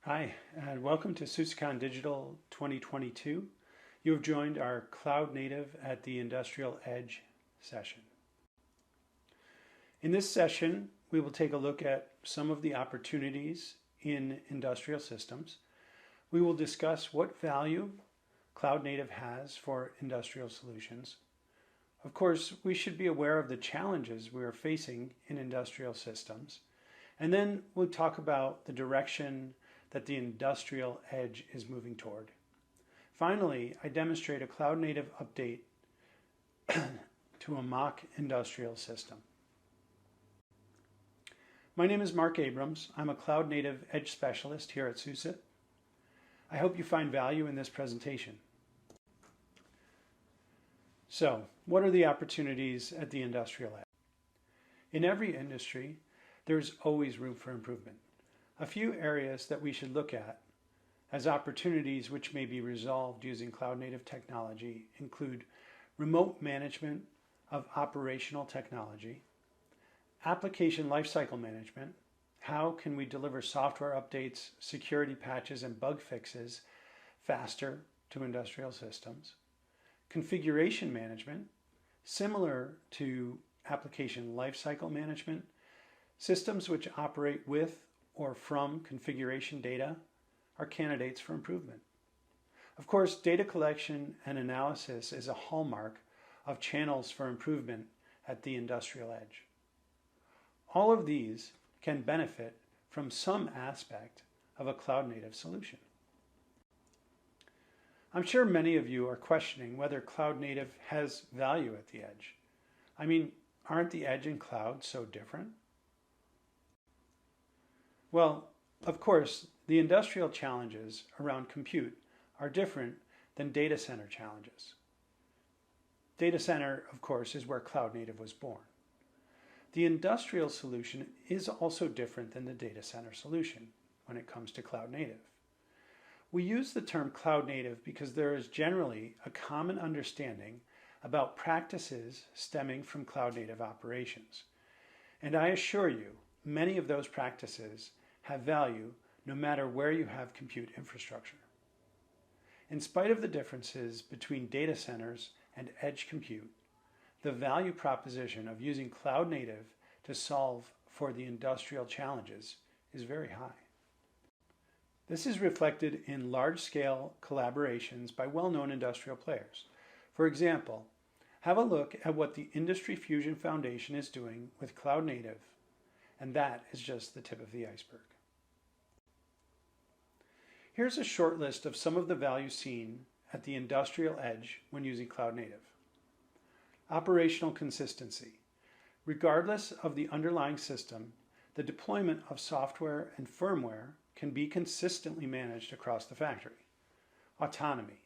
Hi, and welcome to SUSECON Digital 2022. You have joined our Cloud Native at the Industrial Edge session. In this session, we will take a look at some of the opportunities in industrial systems. We will discuss what value Cloud Native has for industrial solutions. Of course, we should be aware of the challenges we are facing in industrial systems. And then we'll talk about the direction that the industrial edge is moving toward. Finally, I demonstrate a Cloud Native update to a mock industrial system. My name is Mark Abrams. I'm a Cloud Native Edge Specialist here at SUSE. I hope you find value in this presentation. So, what are the opportunities at the industrial edge? In every industry, there's always room for improvement. A few areas that we should look at as opportunities which may be resolved using Cloud Native technology include remote management of operational technology, application lifecycle management, how can we deliver software updates, security patches, and bug fixes faster to industrial systems, configuration management, similar to application lifecycle management, systems which operate with or from configuration data are candidates for improvement. Of course, data collection and analysis is a hallmark of channels for improvement at the industrial edge. All of these can benefit from some aspect of a Cloud Native solution. I'm sure many of you are questioning whether Cloud Native has value at the edge. I mean, aren't the edge and cloud so different? Well, of course, the industrial challenges around compute are different than data center challenges. Data center, of course, is where Cloud Native was born. The industrial solution is also different than the data center solution when it comes to Cloud Native. We use the term Cloud Native because there is generally a common understanding about practices stemming from Cloud Native operations. And I assure you, many of those practices have value no matter where you have compute infrastructure. In spite of the differences between data centers and edge compute, the value proposition of using Cloud Native to solve for the industrial challenges is very high. This is reflected in large-scale collaborations by well-known industrial players. For example, have a look at what the Industry Fusion Foundation is doing with Cloud Native, and that is just the tip of the iceberg. Here's a short list of some of the value seen at the industrial edge when using Cloud Native. Operational consistency. Regardless of the underlying system, the deployment of software and firmware can be consistently managed across the factory. Autonomy.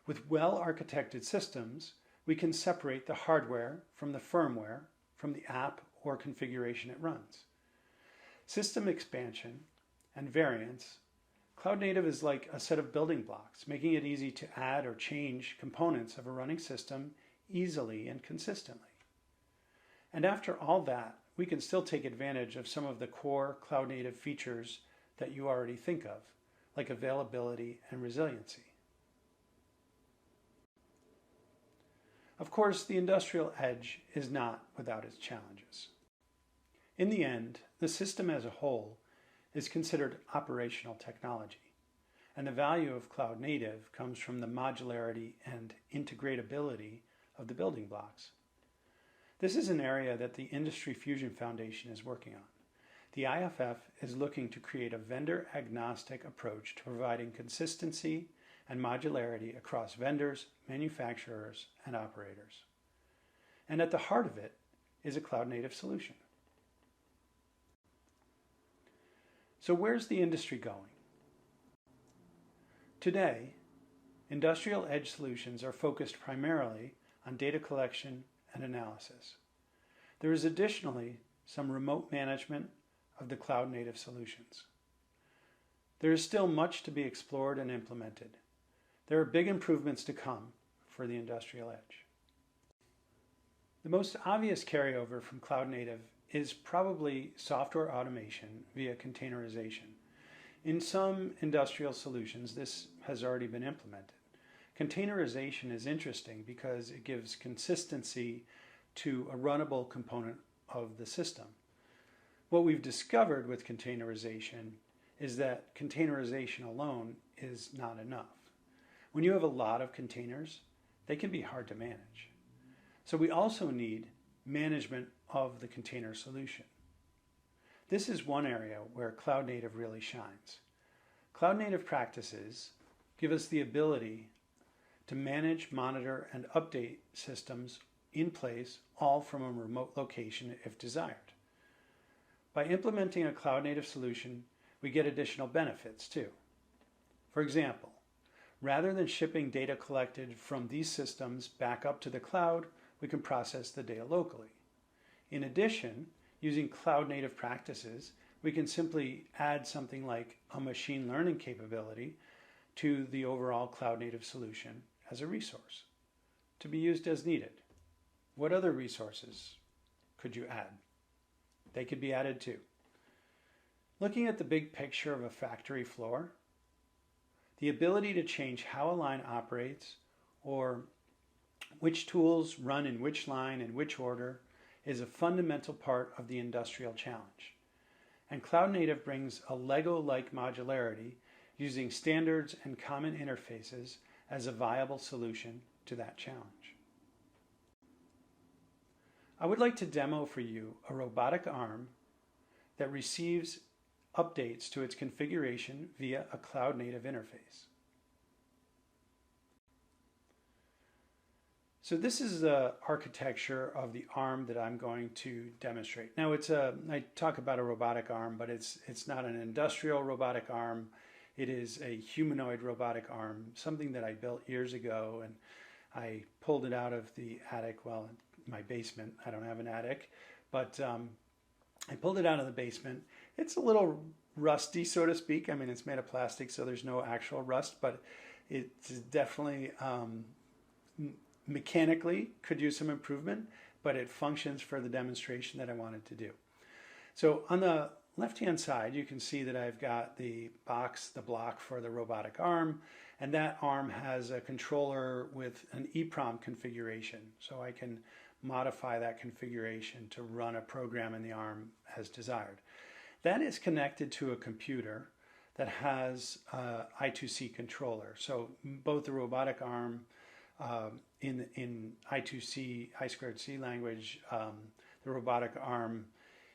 With well-architected systems, we can separate the hardware from the firmware from the app or configuration it runs. System expansion and variance. Cloud Native is like a set of building blocks, making it easy to add or change components of a running system easily and consistently. And after all that, we can still take advantage of some of the core Cloud Native features that you already think of, like availability and resiliency. Of course, the industrial edge is not without its challenges. In the end, the system as a whole is considered operational technology, and the value of Cloud Native comes from the modularity and integratability of the building blocks. This is an area that the Industry Fusion Foundation is working on. The IFF is looking to create a vendor-agnostic approach to providing consistency and modularity across vendors, manufacturers, and operators. And at the heart of it is a Cloud Native solution. So where's the industry going? Today, industrial edge solutions are focused primarily on data collection and analysis. There is additionally some remote management of the Cloud Native solutions. There is still much to be explored and implemented. There are big improvements to come for the industrial edge. The most obvious carryover from Cloud Native is probably software automation via containerization. In some industrial solutions, this has already been implemented. Containerization is interesting because it gives consistency to a runnable component of the system. What we've discovered with containerization is that containerization alone is not enough. When you have a lot of containers, they can be hard to manage. So we also need management of the container solution. This is one area where cloud native really shines. Cloud native practices give us the ability to manage, monitor, and update systems in place, all from a remote location if desired. By implementing a cloud native solution, we get additional benefits too. For example, rather than shipping data collected from these systems back up to the cloud, we can process the data locally. In addition, using cloud native practices, we can simply add something like a machine learning capability to the overall cloud native solution as a resource to be used as needed. What other resources could you add? They could be added too. Looking at the big picture of a factory floor, the ability to change how a line operates or which tools run in which line in which order is a fundamental part of the industrial challenge. And cloud native brings a Lego-like modularity using standards and common interfaces as a viable solution to that challenge. I would like to demo for you a robotic arm that receives updates to its configuration via a cloud native interface. So this is the architecture of the arm that I'm going to demonstrate. Now I talk about a robotic arm, but it's not an industrial robotic arm. It is a humanoid robotic arm, something that I built years ago, and I pulled it out of the attic, well, my basement. I don't have an attic, but I pulled it out of the basement. It's a little rusty, so to speak. I mean, it's made of plastic, so there's no actual rust, but it's definitely mechanically could use some improvement, but it functions for the demonstration that I wanted to do. So on the left-hand side, you can see that I've got the box, the block for the robotic arm, and that arm has a controller with an EEPROM configuration. So I can modify that configuration to run a program in the arm as desired. That is connected to a computer that has a I2C controller. So both the robotic arm in I2C, I2C language, the robotic arm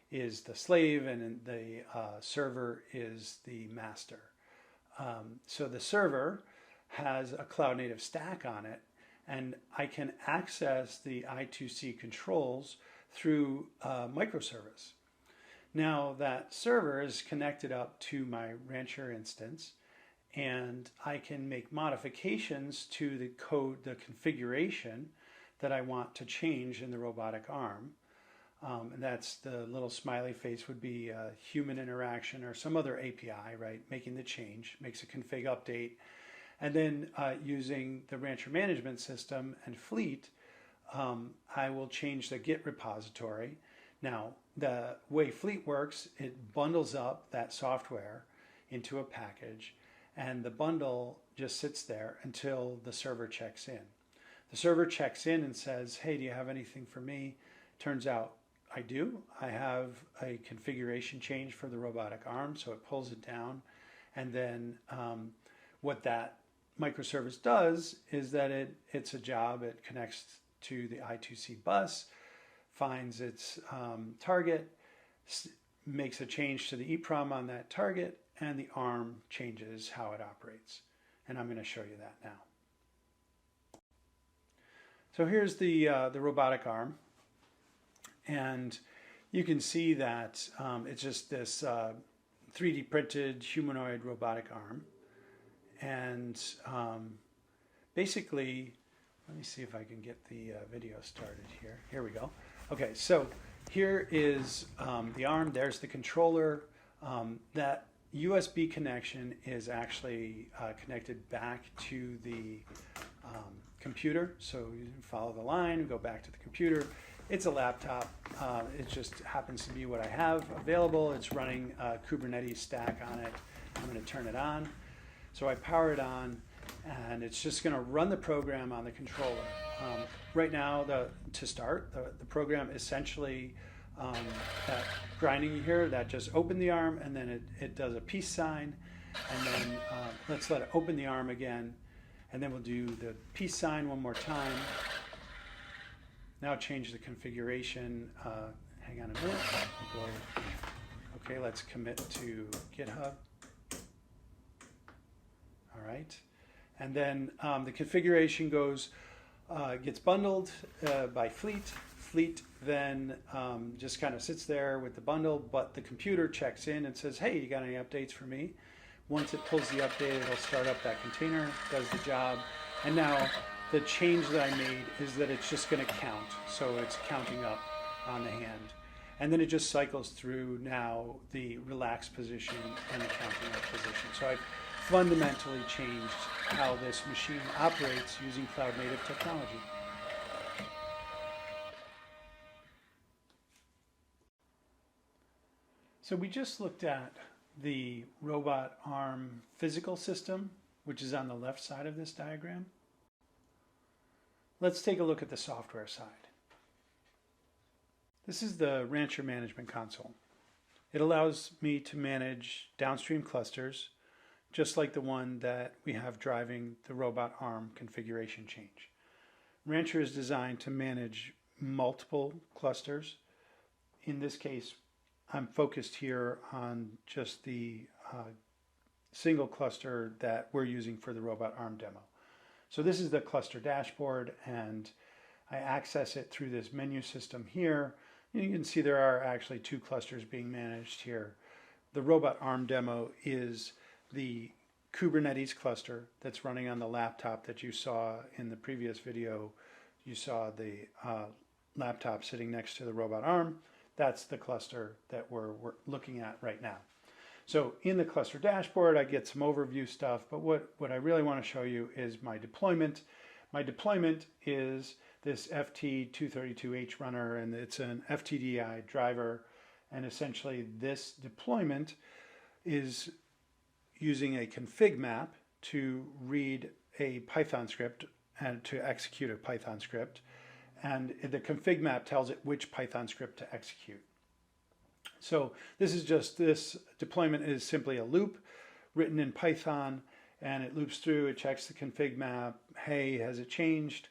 is the slave and the server is the master. So the server has a cloud native stack on it, and I can access the I2C controls through a microservice. Now that server is connected up to my Rancher instance, and I can make modifications to the code, the configuration that I want to change in the robotic arm. And that's the little smiley face would be a human interaction or some other API, right? Making the change, makes a config update. And then using the Rancher management system and Fleet, I will change the Git repository. Now, the way Fleet works, it bundles up that software into a package, and the bundle just sits there until the server checks in. The server checks in and says, hey, do you have anything for me? Turns out I do. I have a configuration change for the robotic arm, so it pulls it down. And then what that microservice does is that it's a job. It connects to the I2C bus, finds its target, makes a change to the EEPROM on that target, and the arm changes how it operates. And I'm going to show you that now. So here's the robotic arm. And you can see that it's just this 3D printed humanoid robotic arm. And basically, let me see if I can get the video started here. Here we go. Okay, so here is the arm. There's the controller. That USB connection is actually connected back to the computer. So you follow the line, go back to the computer. It's a laptop. It just happens to be what I have available. It's running a Kubernetes stack on it. I'm going to turn it on. So I power it on, and it's just going to run the program on the controller. Right now, to start, the program essentially, that grinding here, that just opened the arm, and then it does a peace sign, and then let's let it open the arm again, and then we'll do the peace sign one more time. Now change the configuration. Hang on a minute. We'll go, okay, let's commit to GitHub. All right. And then the configuration gets bundled by Fleet. Fleet then just kind of sits there with the bundle, but the computer checks in and says, hey, you got any updates for me? Once it pulls the update, it'll start up that container, does the job. And now the change that I made is that it's just going to count. So it's counting up on the hand. And then it just cycles through now the relaxed position and the counting up position. So I've fundamentally changed how this machine operates using cloud native technology. So we just looked at the robot arm physical system, which is on the left side of this diagram. Let's take a look at the software side. This is the Rancher Management Console. It allows me to manage downstream clusters, just like the one that we have driving the robot arm configuration change. Rancher is designed to manage multiple clusters. In this case, I'm focused here on just the single cluster that we're using for the robot arm demo. So this is the cluster dashboard, and I access it through this menu system here. You can see there are actually two clusters being managed here. The robot arm demo is the Kubernetes cluster that's running on the laptop that you saw in the previous video. You saw the laptop sitting next to the robot arm. That's the cluster that we're looking at right now. So in the cluster dashboard, I get some overview stuff, but what I really want to show you is my deployment. My deployment is this FT232H runner, and it's an FTDI driver. And essentially this deployment is using a config map to read a Python script and to execute a Python script. And the config map tells it which Python script to execute. So this deployment is simply a loop written in Python, and it loops through, it checks the config map. Hey, has it changed?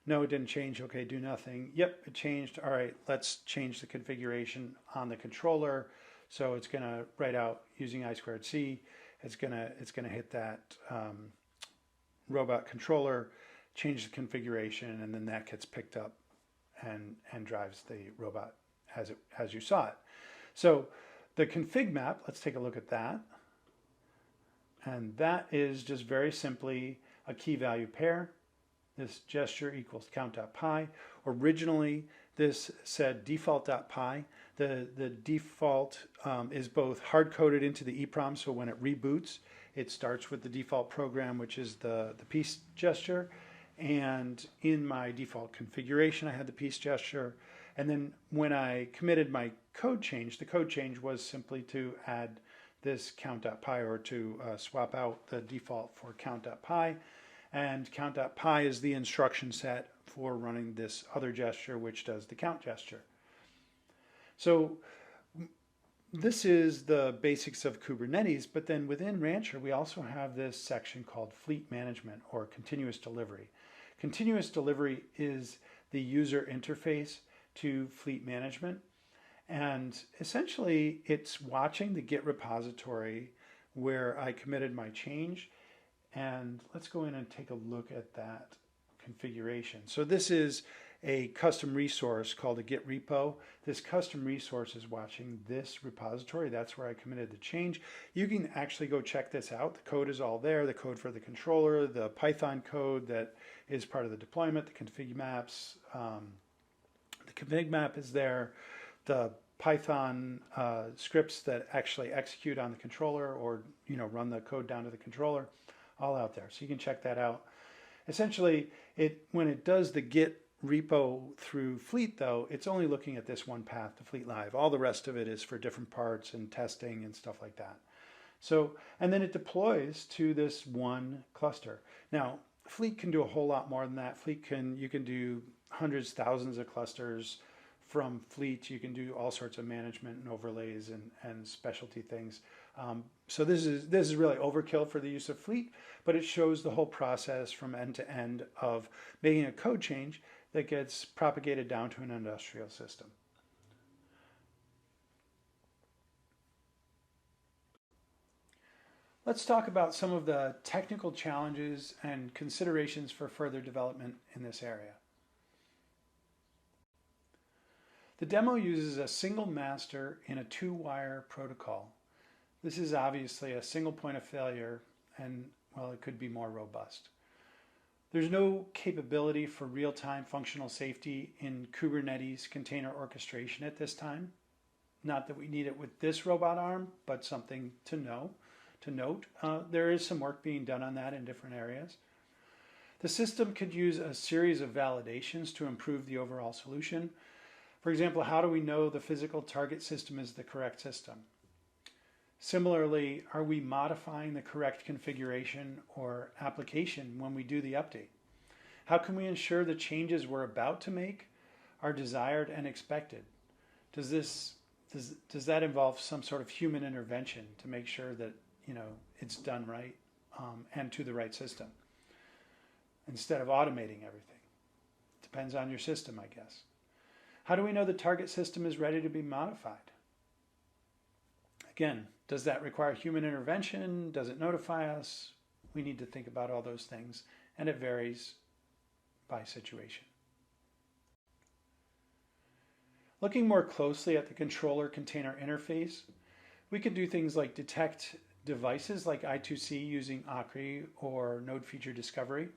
No, it didn't change. Okay, do nothing. Yep, it changed. All right, let's change the configuration on the controller. So it's going to write out using I2C. It's going to hit that robot controller, change the configuration, and then that gets picked up and drives the robot as you saw it. So the config map, let's take a look at that. And that is just very simply a key value pair. This gesture equals count.py. Originally, this said default.py. The default is both hard-coded into the EEPROM, so when it reboots, it starts with the default program, which is the peace gesture. And in my default configuration, I had the peace gesture. And then when I committed my code change, the code change was simply to add this count.py, or to swap out the default for count.py. And count.py is the instruction set for running this other gesture, which does the count gesture. So this is the basics of Kubernetes, but then within Rancher, we also have this section called Fleet Management, or Continuous Delivery. Continuous Delivery is the user interface to Fleet Management. And essentially, it's watching the Git repository where I committed my change. And let's go in and take a look at that configuration. So this is a custom resource called a Git repo. This custom resource is watching this repository. That's where I committed the change. You can actually go check this out. The code is all there. The code for the controller, the Python code that is part of the deployment, the config maps. The config map is there. The Python scripts that actually execute on the controller, or run the code down to the controller, all out there. So you can check that out. Essentially, when it does the Git repo through Fleet, though, it's only looking at this one path to Fleet Live. All the rest of it is for different parts and testing and stuff like that. So, and then it deploys to this one cluster. Now, Fleet can do a whole lot more than that. You can do hundreds, thousands of clusters from Fleet. You can do all sorts of management and overlays and specialty things. So this is really overkill for the use of Fleet, but it shows the whole process from end to end of making a code change that gets propagated down to an industrial system. Let's talk about some of the technical challenges and considerations for further development in this area. The demo uses a single master in a two-wire protocol. This is obviously a single point of failure, and well, it could be more robust. There's no capability for real-time functional safety in Kubernetes container orchestration at this time. Not that we need it with this robot arm, but something to note. There is some work being done on that in different areas. The system could use a series of validations to improve the overall solution. For example, how do we know the physical target system is the correct system? Similarly, are we modifying the correct configuration or application when we do the update? How can we ensure the changes we're about to make are desired and expected? Does that involve some sort of human intervention to make sure that it's done right and to the right system instead of automating everything? Depends on your system, I guess. How do we know the target system is ready to be modified? Again, does that require human intervention? Does it notify us? We need to think about all those things, and it varies by situation. Looking more closely at the controller container interface, we could do things like detect devices like I2C using ACRI or node feature discovery.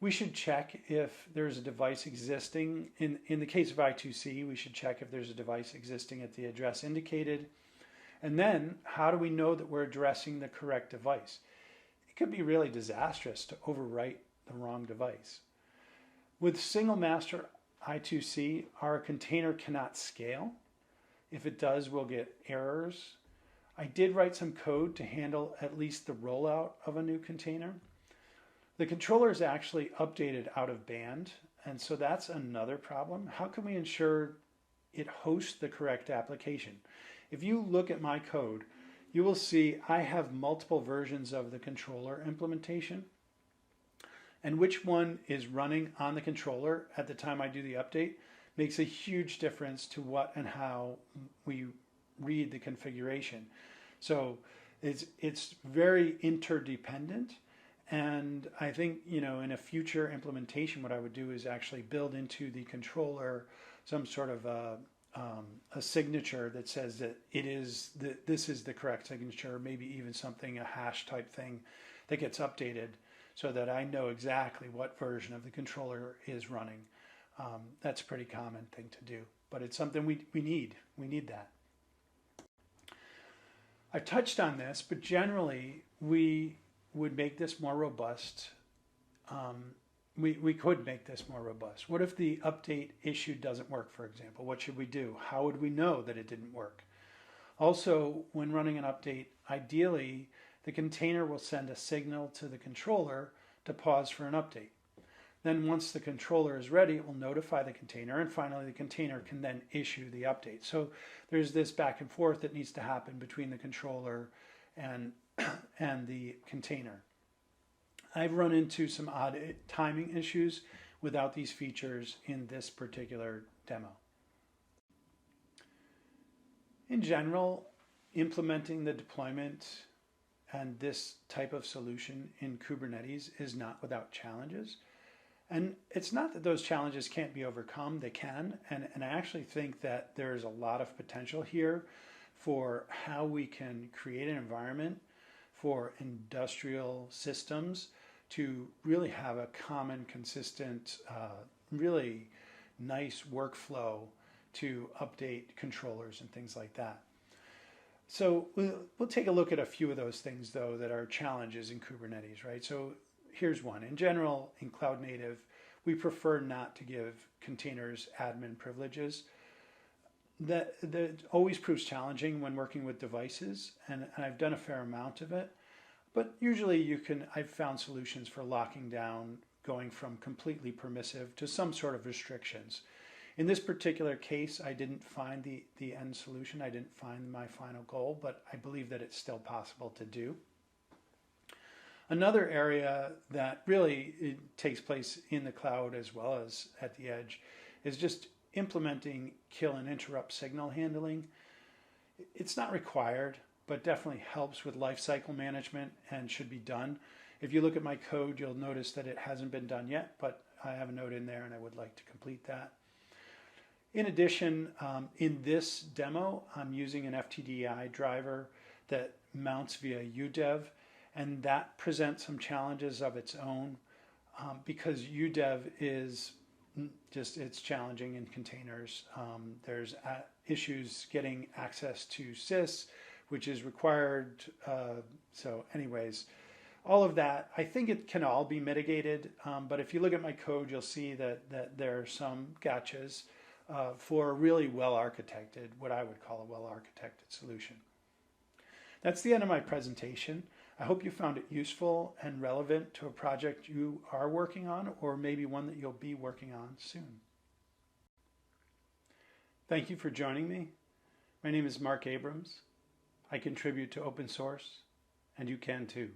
We should check if there's a device existing. In the case of I2C, we should check if there's a device existing at the address indicated. And then, how do we know that we're addressing the correct device? It could be really disastrous to overwrite the wrong device. With single master I2C, our container cannot scale. If it does, we'll get errors. I did write some code to handle at least the rollout of a new container. The controller is actually updated out of band, and so that's another problem. How can we ensure it hosts the correct application? If you look at my code, you will see I have multiple versions of the controller implementation, and which one is running on the controller at the time I do the update makes a huge difference to what and how we read the configuration. So it's very interdependent. And I think, in a future implementation, what I would do is actually build into the controller some sort of a signature that says that this is the correct signature, maybe even something, a hash type thing that gets updated so that I know exactly what version of the controller is running. That's a pretty common thing to do, but it's something we need. We need that. I touched on this, but generally we would make this more robust. We could make this more robust. What if the update issue doesn't work, for example? What should we do? How would we know that it didn't work? Also, when running an update, ideally, the container will send a signal to the controller to pause for an update. Then once the controller is ready, it will notify the container, and finally the container can then issue the update. So there's this back and forth that needs to happen between the controller and the container. I've run into some odd timing issues without these features in this particular demo. In general, implementing the deployment and this type of solution in Kubernetes is not without challenges. And it's not that those challenges can't be overcome, they can. And I actually think that there's a lot of potential here for how we can create an environment for industrial systems to really have a common, consistent, really nice workflow to update controllers and things like that. So we'll take a look at a few of those things, though, that are challenges in Kubernetes, right? So here's one. In general, in cloud native, we prefer not to give containers admin privileges. That always proves challenging when working with devices, and I've done a fair amount of it. But usually I've found solutions for locking down, going from completely permissive to some sort of restrictions. In this particular case, I didn't find the end solution. I didn't find my final goal, but I believe that it's still possible to do. Another area that really takes place in the cloud as well as at the edge is just implementing kill and interrupt signal handling. It's not required, but definitely helps with lifecycle management and should be done. If you look at my code, you'll notice that it hasn't been done yet, but I have a note in there and I would like to complete that. In addition, in this demo, I'm using an FTDI driver that mounts via UDEV, and that presents some challenges of its own because UDEV is it's challenging in containers. There's issues getting access to SUSE, which is required. So anyways, all of that, I think it can all be mitigated. But if you look at my code, you'll see that there are some gotchas for a really well-architected, what I would call a well-architected solution. That's the end of my presentation. I hope you found it useful and relevant to a project you are working on, or maybe one that you'll be working on soon. Thank you for joining me. My name is Mark Abrams. I contribute to open source, and you can too.